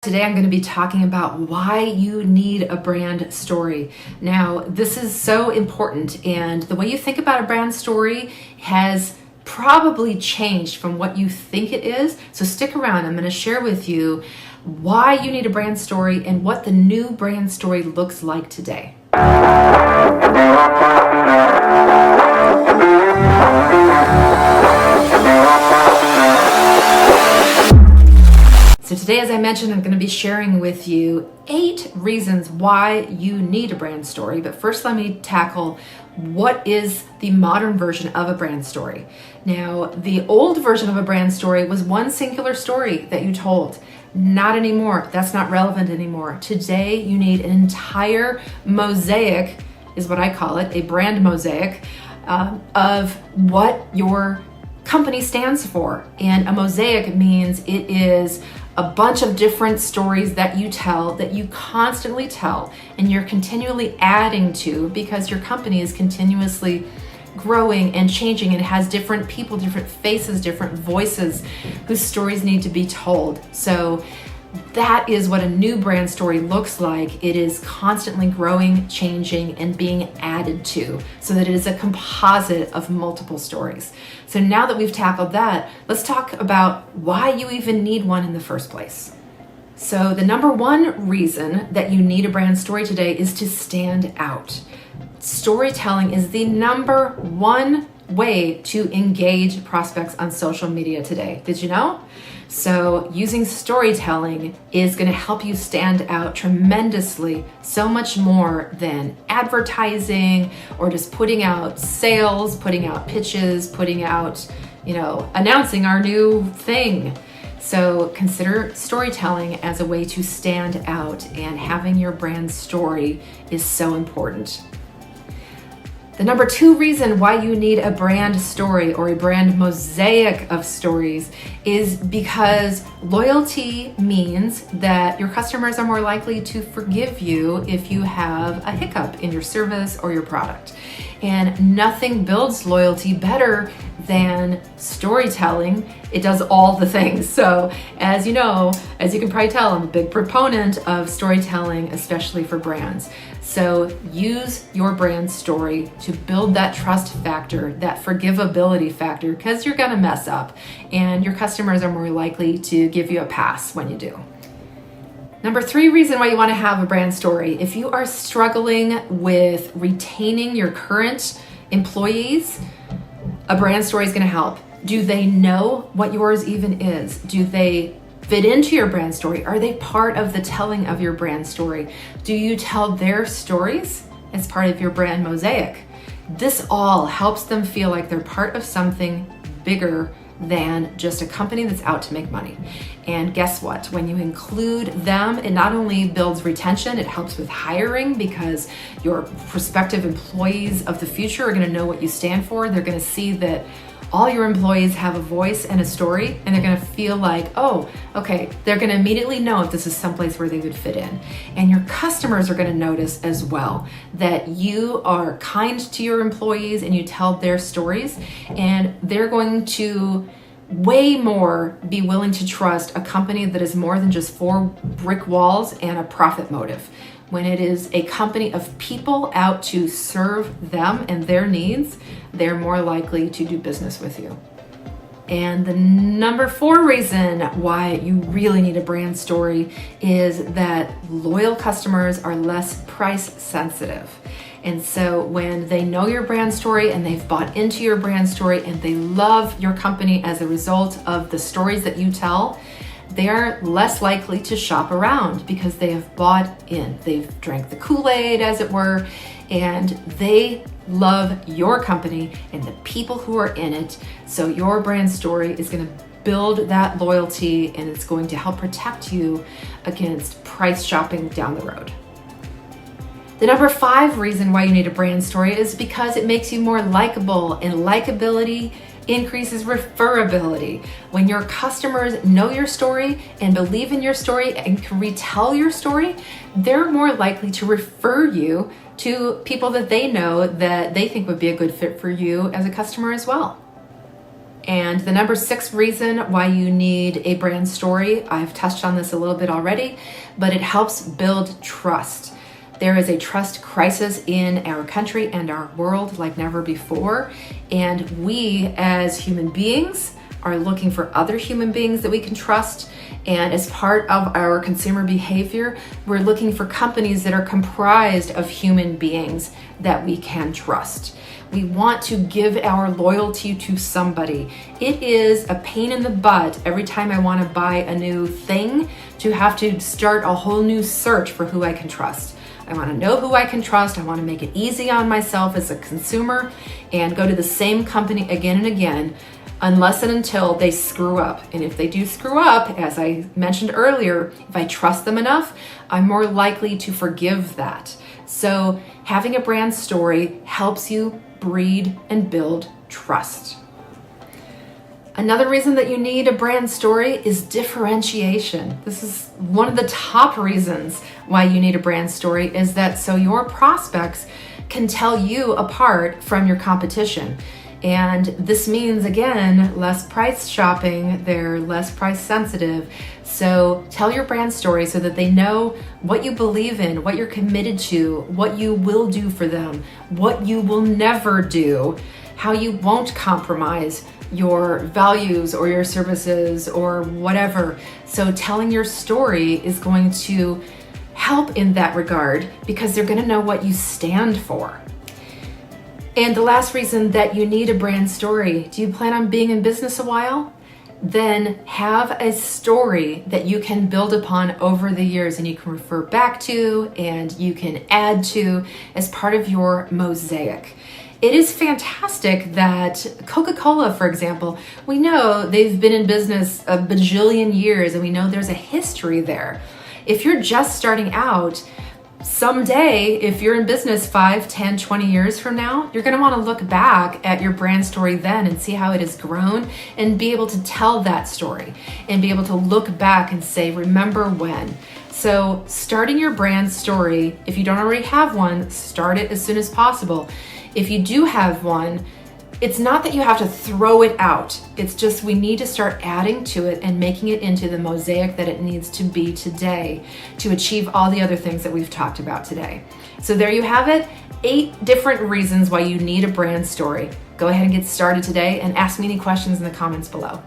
Today I'm going to be talking about why you need a brand story. Now, this is so important, and the way you think about a brand story has probably changed from what you think it is. So stick around. I'm going to share with you why you need a brand story and what the new brand story looks like today. So today, as I mentioned, I'm going to be sharing with you 8 reasons why you need a brand story. But first, let me tackle what is the modern version of a brand story. Now, the old version of a brand story was one singular story that you told. Not anymore. That's not relevant anymore. Today, you need an entire mosaic, is what I call it, a brand mosaic of what your company stands for. And a mosaic means it is a bunch of different stories that you tell, that you constantly tell, and you're continually adding to because your company is continuously growing and changing and has different people, different faces, different voices whose stories need to be told. So that is what a new brand story looks like. It is constantly growing, changing, and being added to so that it is a composite of multiple stories. So now that we've tackled that, let's talk about why you even need one in the first place. So the number one reason that you need a brand story today is to stand out. Storytelling is the number one way to engage prospects on social media today. Did you know? So using storytelling is going to help you stand out tremendously, so much more than advertising or just putting out sales, putting out pitches, putting out, announcing our new thing. So consider storytelling as a way to stand out, and having your brand story is so important. The number 2 reason why you need a brand story or a brand mosaic of stories is because loyalty means that your customers are more likely to forgive you if you have a hiccup in your service or your product. And nothing builds loyalty better than storytelling. It does all the things. So as you know, as you can probably tell, I'm a big proponent of storytelling, especially for brands. So use your brand story to build that trust factor, that forgivability factor, because you're going to mess up and your customers are more likely to give you a pass when you do. Number 3 reason why you want to have a brand story. If you are struggling with retaining your current employees, a brand story is going to help. Do they know what yours even is? Do they fit into your brand story? Are they part of the telling of your brand story? Do you tell their stories as part of your brand mosaic? This all helps them feel like they're part of something bigger than just a company that's out to make money. And guess what? When you include them, it not only builds retention, it helps with hiring because your prospective employees of the future are going to know what you stand for. They're going to see that all your employees have a voice and a story, and they're going to feel like, oh, okay, they're going to immediately know if this is someplace where they would fit in. And your customers are going to notice as well that you are kind to your employees and you tell their stories, and they're going to way more be willing to trust a company that is more than just 4 brick walls and a profit motive. When it is a company of people out to serve them and their needs, they're more likely to do business with you. And the number 4 reason why you really need a brand story is that loyal customers are less price sensitive. And so when they know your brand story and they've bought into your brand story and they love your company as a result of the stories that you tell, they are less likely to shop around because they have bought in. They've drank the Kool-Aid, as it were, and they love your company and the people who are in it. So your brand story is going to build that loyalty, and it's going to help protect you against price shopping down the road. The number 5 reason why you need a brand story is because it makes you more likable, and likability increases referability. When your customers know your story and believe in your story and can retell your story, they're more likely to refer you to people that they know that they think would be a good fit for you as a customer as well. And the number 6 reason why you need a brand story, I've touched on this a little bit already, but it helps build trust. There is a trust crisis in our country and our world like never before. And we as human beings are looking for other human beings that we can trust. And as part of our consumer behavior, we're looking for companies that are comprised of human beings that we can trust. We want to give our loyalty to somebody. It is a pain in the butt every time I want to buy a new thing to have to start a whole new search for who I can trust. I want to know who I can trust. I want to make it easy on myself as a consumer and go to the same company again and again, unless and until they screw up. And if they do screw up, as I mentioned earlier, if I trust them enough, I'm more likely to forgive that. So having a brand story helps you breed and build trust. Another reason that you need a brand story is differentiation. This is one of the top reasons why you need a brand story, is that so your prospects can tell you apart from your competition. And this means, again, less price shopping. They're less price sensitive. So tell your brand story so that they know what you believe in, what you're committed to, what you will do for them, what you will never do, how you won't compromise your values or your services or whatever. So telling your story is going to help in that regard because they're going to know what you stand for. And the last reason that you need a brand story, do you plan on being in business a while? Then have a story that you can build upon over the years and you can refer back to and you can add to as part of your mosaic. It is fantastic that Coca-Cola, for example, we know they've been in business a bajillion years and we know there's a history there. If you're just starting out, someday, if you're in business 5, 10, 20 years from now, you're going to want to look back at your brand story then and see how it has grown and be able to tell that story and be able to look back and say, remember when. So starting your brand story, if you don't already have one, start it as soon as possible. If you do have one, it's not that you have to throw it out. It's just we need to start adding to it and making it into the mosaic that it needs to be today to achieve all the other things that we've talked about today. So there you have it, 8 different reasons why you need a brand story. Go ahead and get started today and ask me any questions in the comments below.